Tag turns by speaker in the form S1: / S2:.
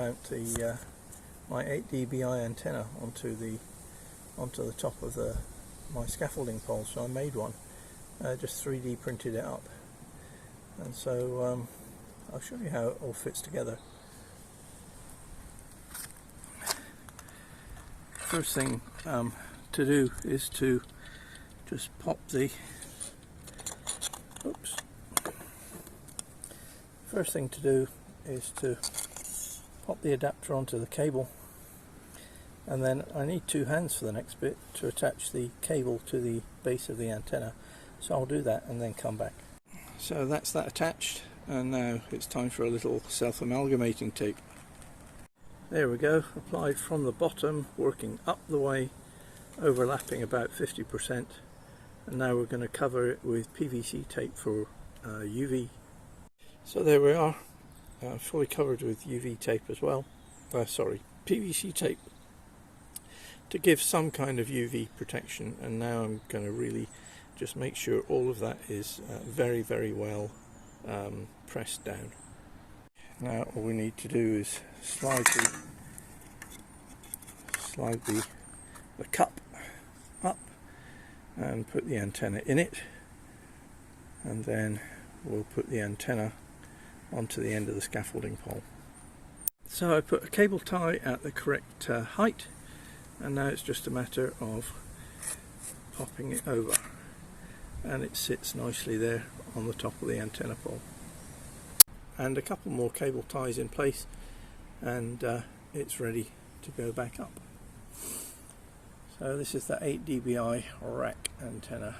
S1: mount the my 8 dBi antenna onto the top of my scaffolding pole. So I made one, just 3D printed it up, and so I'll show you how it all fits together. First thing to do is to just pop the adapter onto the cable, and then I need two hands for the next bit to attach the cable to the base of the antenna, so I'll do that and then come back. So that's that attached, and now it's time for a little self-amalgamating tape. There we go, applied from the bottom, working up the way, overlapping about 50%, and now we're going to cover it with PVC tape for UV. So there we are, fully covered with UV tape as well, PVC tape to give some kind of UV protection. And now I'm going to really just make sure all of that is very, very well pressed down. Now all we need to do is slide the cup up and put the antenna in it, and then we'll put the antenna onto the end of the scaffolding pole. So I put a cable tie at the correct height, and now it's just a matter of popping it over, and it sits nicely there on the top of the antenna pole. And a couple more cable ties in place, and it's ready to go back up. So this is the 8 dBi RAK antenna.